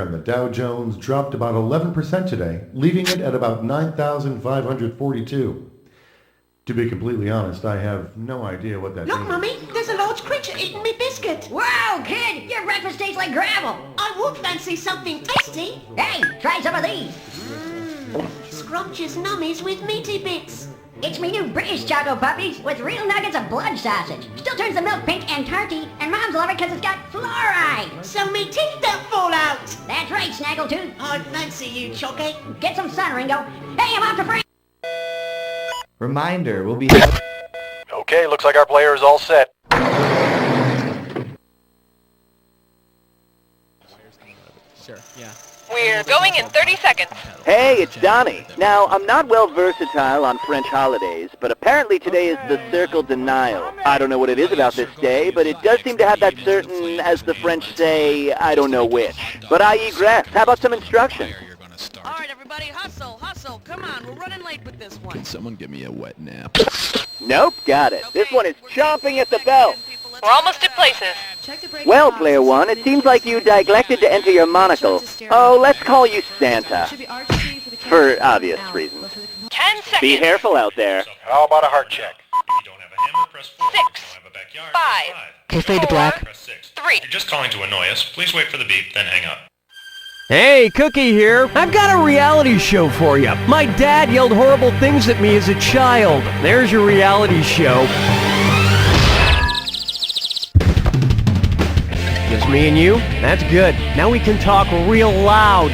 And the Dow Jones dropped about 11% today, leaving it at about 9,542. To be completely honest, I have no idea what that means. Look, Mummy, there's a large creature eating me biscuit. Wow, kid, your breakfast tastes like gravel. I would fancy something tasty. Hey, try some of these. Scrumptious nummies with meaty bits. It's me new British Choco Puppies with real nuggets of blood sausage. Still turns the milk pink and tarty, and Moms love it because it's got fluoride. So me teeth don't fall out. That's right, Snaggletooth. I fancy you, Chocky. Get some sun, Ringo. Hey, I'm off to France. Reminder, we'll be... Okay, looks like our player is all set. Sure, yeah. We're going in 30 seconds. Hey, it's Donnie. Now, I'm not well versatile on French holidays, but apparently today is the Circle de Nile. I don't know what it is about this day, but it does seem to have that certain, as the French say, I don't know which. But I egress. How about some instruction? All right, everybody, hustle, hustle. Come on, we're running late with this one. Can someone give me a wet nap? Nope, got it. This one is chomping at the belt. We're almost at places. Well, Player One, it seems like you neglected to enter your monocle. Oh, let's call you Santa. For obvious reasons. 10 seconds. Be careful out there. How about a heart check? If you don't have a hammer, press 4. 6, If you don't have a backyard, 5, press 5. fade to black. Press 6. 3. If you're just calling to annoy us, please wait for the beep, then hang up. Hey, Cookie here. I've got a reality show for you. My dad yelled horrible things at me as a child. There's your reality show. Just me and you? That's good. Now we can talk real loud.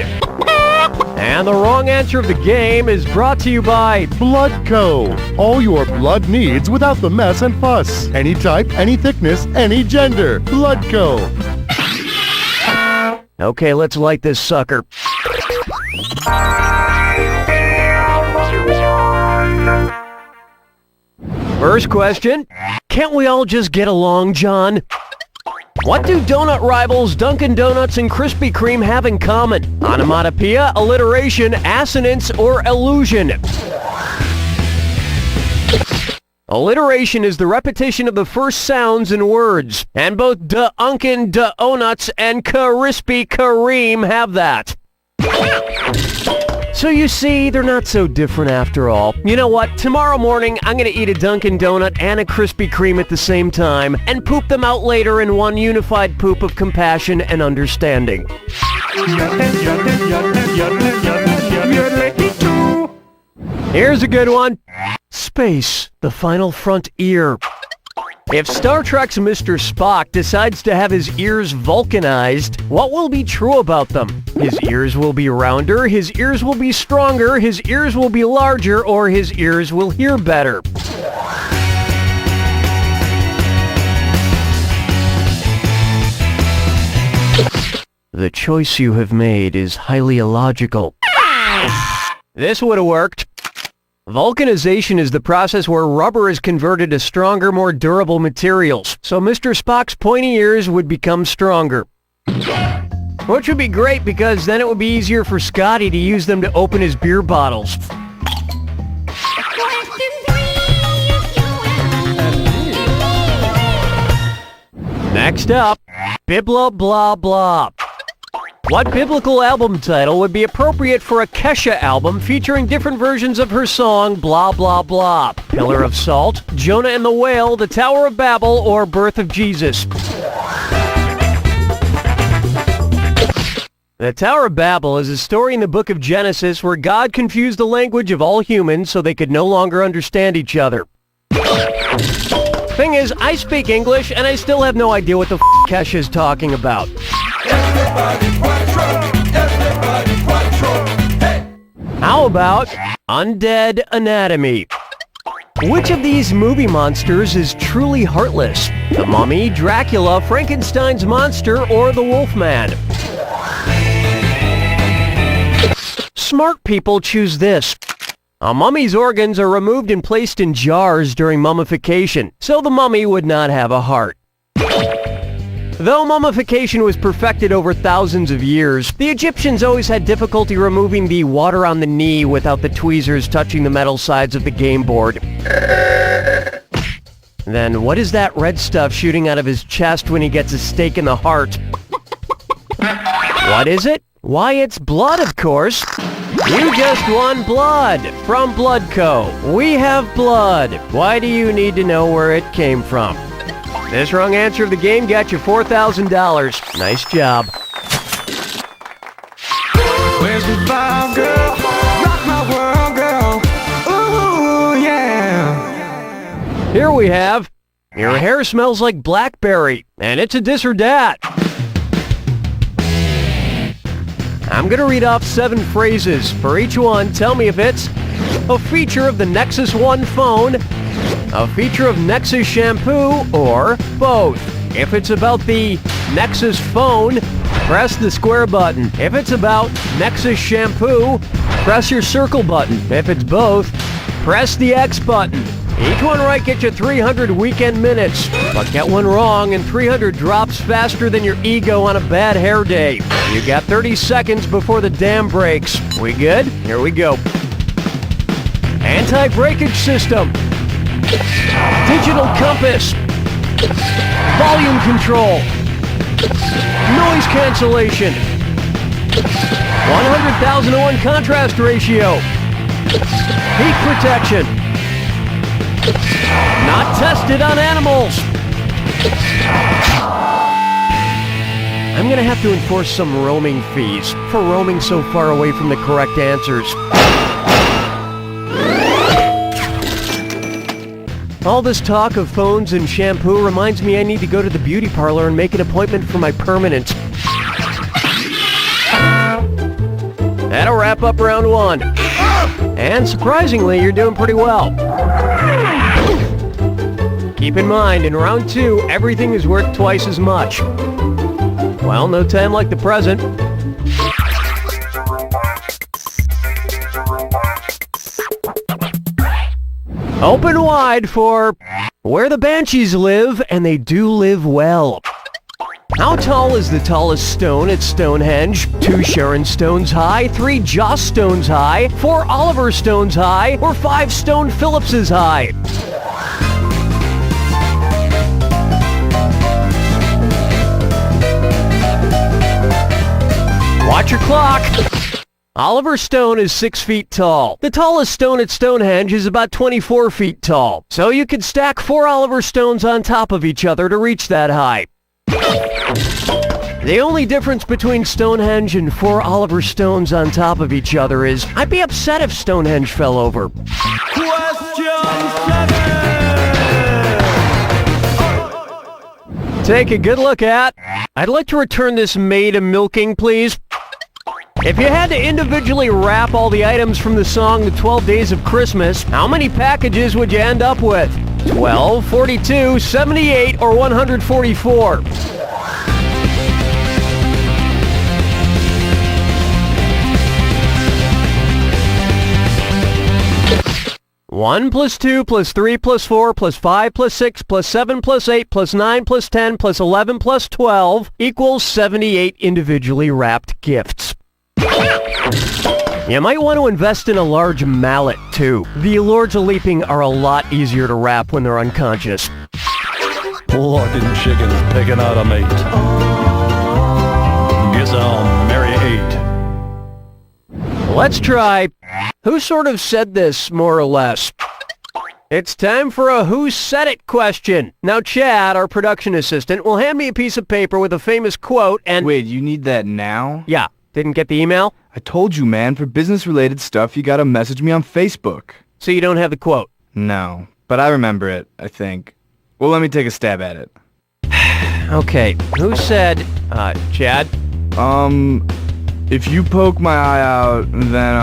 And the wrong answer of the game is brought to you by Bloodco. All your blood needs without the mess and fuss. Any type, any thickness, any gender. Bloodco. Okay, let's light this sucker. First question. Can't we all just get along, John? What do donut rivals Dunkin' Donuts and Krispy Kreme have in common? Onomatopoeia, alliteration, assonance, or illusion? Alliteration is the repetition of the first sounds in words, and both Dunkin' Donuts and Krispy Kreme have that. So you see, they're not so different after all. You know what? Tomorrow morning, I'm gonna eat a Dunkin' Donut and a Krispy Kreme at the same time, and poop them out later in one unified poop of compassion and understanding. Here's a good one. Space, the final frontier. If Star Trek's Mr. Spock decides to have his ears vulcanized, what will be true about them? His ears will be rounder, his ears will be stronger, his ears will be larger, or his ears will hear better. The choice you have made is highly illogical. This would have worked. Vulcanization is the process where rubber is converted to stronger, more durable materials, so Mr. Spock's pointy ears would become stronger. Which would be great because then it would be easier for Scotty to use them to open his beer bottles. Next up, Bibla Blah Blah. What biblical album title would be appropriate for a Kesha album featuring different versions of her song Blah Blah Blah? Pillar of Salt, Jonah and the Whale, The Tower of Babel, or Birth of Jesus? The Tower of Babel is a story in the book of Genesis where God confused the language of all humans so they could no longer understand each other. Thing is, I speak English and I still have no idea what the Kesha is talking about. How about Undead Anatomy? Which of these movie monsters is truly heartless? The Mummy, Dracula, Frankenstein's monster, or the Wolfman? Smart people choose this. A mummy's organs are removed and placed in jars during mummification, so the mummy would not have a heart. Though mummification was perfected over thousands of years, the Egyptians always had difficulty removing the water on the knee without the tweezers touching the metal sides of the game board. Then what is that red stuff shooting out of his chest when he gets a stake in the heart? What is it? Why, it's blood, of course. You just won blood from Bloodco. We have blood. Why do you need to know where it came from? This wrong answer of the game got you $4,000. Nice job. Where's the vibe, girl? Rock my world, girl. Ooh, yeah. Here we have, your hair smells like blackberry, and it's a dis or dat. I'm gonna read off 7 phrases. For each one, tell me if it's a feature of the Nexus 1 phone, a feature of Nexus shampoo, or both. If it's about the Nexus phone, press the square button. If it's about Nexus shampoo, press your circle button. If it's both, press the X button. Each one right gets you 300 weekend minutes, but get one wrong and 300 drops faster than your ego on a bad hair day. You got 30 seconds before the dam breaks. We good? Here we go. Anti-breakage system. Digital compass. Volume control. Noise cancellation. 100,000 to 1 contrast ratio. Heat protection. Not tested on animals. I'm gonna have to enforce some roaming fees for roaming so far away from the correct answers. All this talk of phones and shampoo reminds me I need to go to the beauty parlor and make an appointment for my permanent. That'll wrap up round 1. And surprisingly, you're doing pretty well. Keep in mind, in round 2, everything is worth twice as much. Well, no time like the present. Open wide for where the Banshees live, and they do live well. How tall is the tallest stone at Stonehenge? 2 Sharon Stones high, 3 Joss Stones high, 4 Oliver Stones high, or 5 Stone Phillipses high? Watch your clock. Oliver Stone is 6 feet tall. The tallest stone at Stonehenge is about 24 feet tall. So you could stack 4 Oliver Stones on top of each other to reach that high. The only difference between Stonehenge and 4 Oliver Stones on top of each other is I'd be upset if Stonehenge fell over. Take a good look at. I'd like to return this May to milking, please. If you had to individually wrap all the items from the song The 12 Days of Christmas, how many packages would you end up with? 12, 42, 78, or 144? One plus 2 plus 3 plus 4 plus 5 plus 6 plus 7 plus 8 plus 9 plus 10 plus 11 plus 12 equals 78 individually wrapped gifts. You might want to invest in a large mallet, too. The Lords of Leaping are a lot easier to wrap when they're unconscious. Locked in chickens picking out a mate. Guess I'll marry 8. Let's try, who sort of said this, more or less? It's time for a who said it question. Now Chad, our production assistant, will hand me a piece of paper with a famous quote and... Wait, you need that now? Yeah. Didn't get the email? I told you, man, for business-related stuff, you gotta message me on Facebook. So you don't have the quote? No, but I remember it, I think. Well, let me take a stab at it. Okay, who said, Chad? If you poke my eye out, then,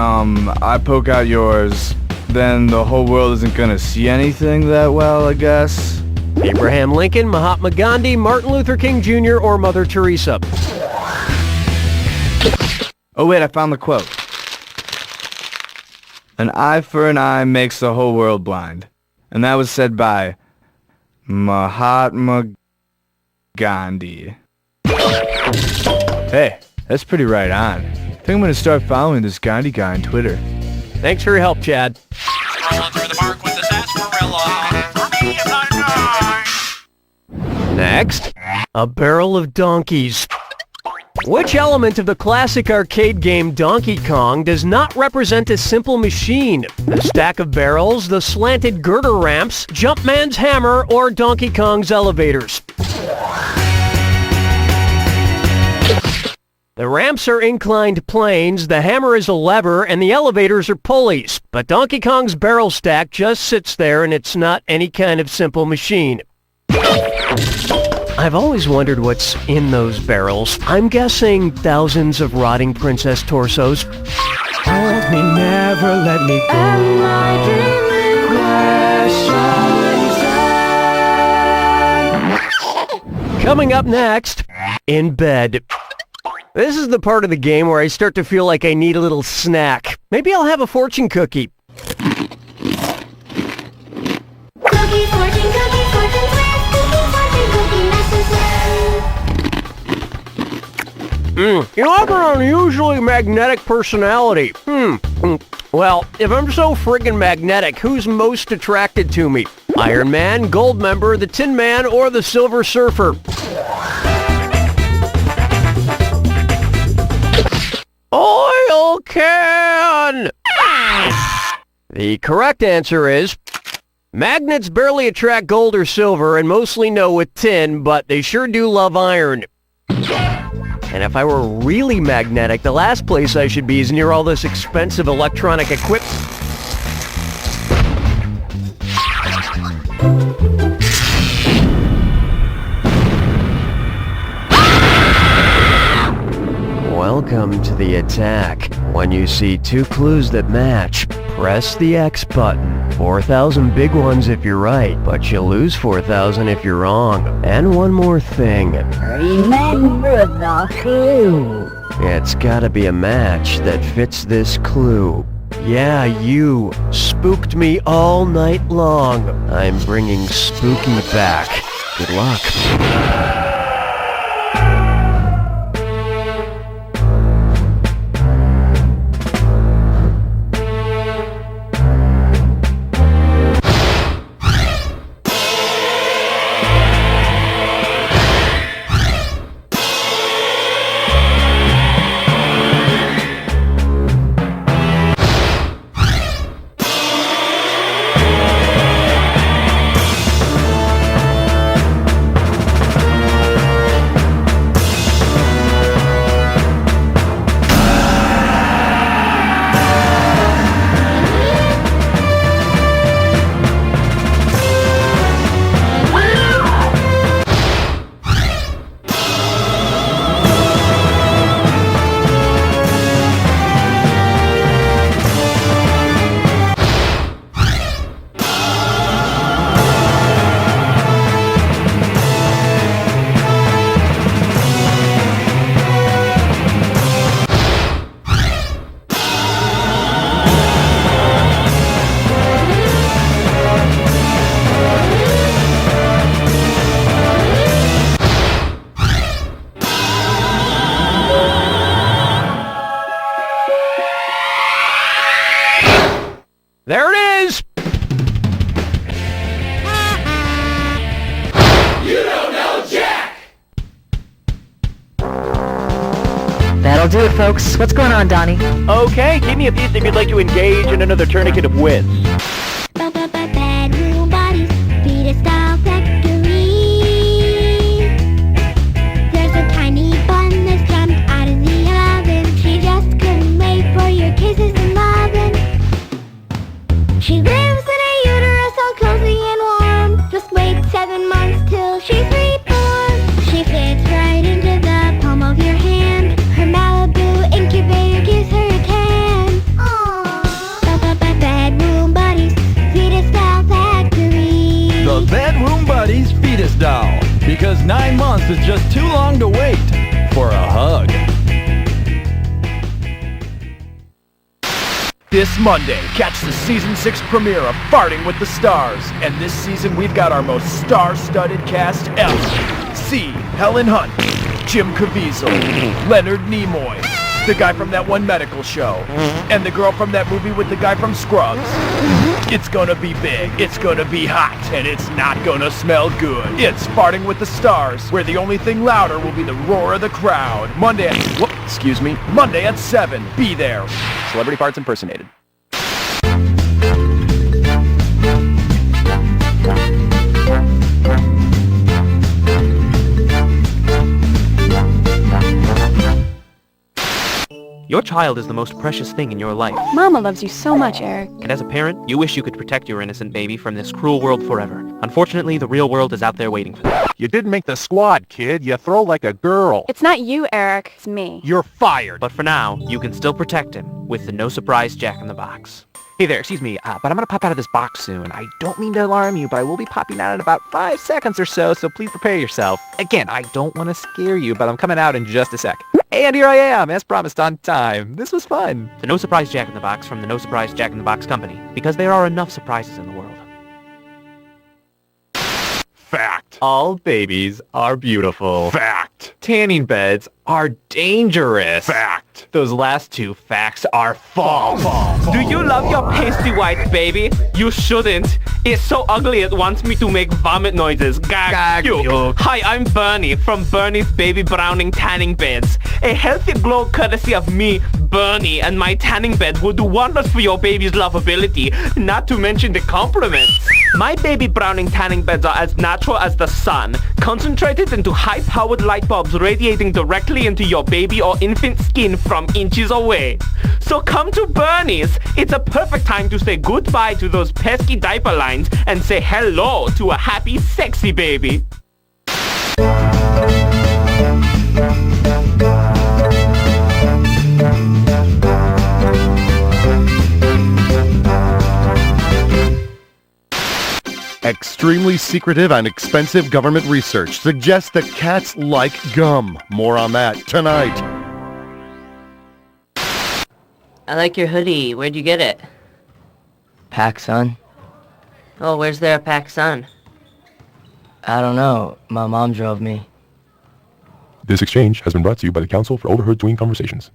I poke out yours, then the whole world isn't gonna see anything that well, I guess. Abraham Lincoln, Mahatma Gandhi, Martin Luther King Jr., or Mother Teresa? Oh wait, I found the quote. An eye for an eye makes the whole world blind. And that was said by Mahatma Gandhi. Hey, that's pretty right on. I think I'm gonna start following this Gandhi guy on Twitter. Thanks for your help, Chad. Rolling through the park with the sarsaparilla. For me, Next, a barrel of donkeys. Which element of the classic arcade game Donkey Kong does not represent a simple machine? The stack of barrels, the slanted girder ramps, Jumpman's hammer, or Donkey Kong's elevators? The ramps are inclined planes, the hammer is a lever, and the elevators are pulleys. But Donkey Kong's barrel stack just sits there and it's not any kind of simple machine. I've always wondered what's in those barrels. I'm guessing thousands of rotting princess torsos. Hold me, never let me go. Coming up next, in bed. This is the part of the game where I start to feel like I need a little snack. Maybe I'll have a fortune cookie. You have an unusually magnetic personality. Well, if I'm so friggin' magnetic, who's most attracted to me? Iron Man, Gold Member, the Tin Man, or the Silver Surfer? Oil can! The correct answer is, magnets barely attract gold or silver and mostly know with tin, but they sure do love iron. And if I were really magnetic, the last place I should be is near all this expensive electronic equipment. Welcome to the attack. When you see two clues that match, press the X button. 4,000 big ones if you're right, but you'll lose 4,000 if you're wrong. And one more thing. Remember the clue. It's gotta be a match that fits this clue. Yeah, you spooked me all night long. I'm bringing spooky back. Good luck. There it is! You don't know Jack! That'll do it, folks. What's going on, Donnie? Okay, give me a piece if you'd like to engage in another tourniquet of wits. Bedroom bodies, Peter style factory. There's a tiny bun that's jumped out of the oven. She just couldn't wait for your kisses and loving. She lives in a uterus all cozy and warm. Just wait 7 months till she's reborn. She fits right into the palm of your hand. Her Malibu incubator gives her a tan. Aww. Bedroom buddies, fetus doll factory. The Bedroom Buddies Fetus Doll. Because 9 months is just too long to wait for a hug. This Monday, catch the Season 6 premiere of Farting with the Stars. And this season, we've got our most star-studded cast ever. See Helen Hunt, Jim Caviezel, Leonard Nimoy, The guy from that one medical show. And the girl from that movie with the guy from Scrubs. It's gonna be big, it's gonna be hot, and it's not gonna smell good. It's Farting with the Stars, where the only thing louder will be the roar of the crowd. Monday at 7. Be there. Celebrity farts impersonated. Your child is the most precious thing in your life. Mama loves you so much, Eric. And as a parent, you wish you could protect your innocent baby from this cruel world forever. Unfortunately, the real world is out there waiting for them. You didn't make the squad, kid. You throw like a girl. It's not you, Eric. It's me. You're fired. But for now, you can still protect him with the No Surprise Jack in the Box. Hey there, excuse me, but I'm gonna pop out of this box soon. I don't mean to alarm you, but I will be popping out in about 5 seconds or so please prepare yourself. Again, I don't want to scare you, but I'm coming out in just a sec. And here I am, as promised, on time. This was fun. The No Surprise Jack in the Box from the No Surprise Jack in the Box Company, because there are enough surprises in the world. Fact. All babies are beautiful. Fact. Tanning beds are dangerous. Fact. Those last 2 facts are false. Do you love your pasty white baby? You shouldn't. It's so ugly it wants me to make vomit noises. Gag. Puke. Hi, I'm Bernie from Bernie's Baby Browning Tanning Beds. A healthy glow courtesy of me, Bernie, and my tanning bed will do wonders for your baby's lovability, not to mention the compliments. My Baby Browning tanning beds are as natural as the sun, concentrated into high-powered light bulbs radiating directly into your baby or infant skin from inches away. So come to Bernie's. It's a perfect time to say goodbye to those pesky diaper lines and say hello to a happy, sexy baby. Extremely secretive and expensive government research suggests that cats like gum. More on that tonight. I like your hoodie. Where'd you get it? PacSun. Oh, where's there a PacSun? I don't know. My mom drove me. This exchange has been brought to you by the Council for Overheard Tween Conversations.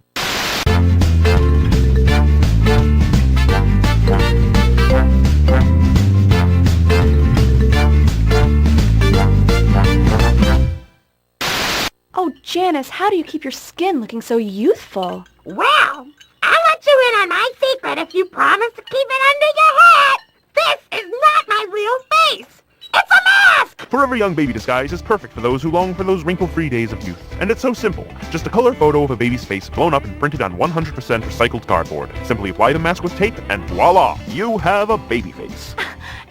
Oh, Janice, how do you keep your skin looking so youthful? Well, I'll let you in on my secret if you promise to keep it under your hat. This is not my real face. It's a mask! Forever Young Baby Disguise is perfect for those who long for those wrinkle-free days of youth. And it's so simple. Just a color photo of a baby's face blown up and printed on 100% recycled cardboard. Simply apply the mask with tape and voila! You have a baby face.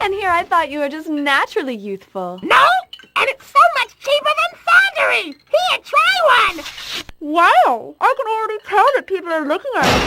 And here I thought you were just naturally youthful. No! And it's so much cheaper than Fondery! Here, try one! Wow! I can already tell that people are looking at it.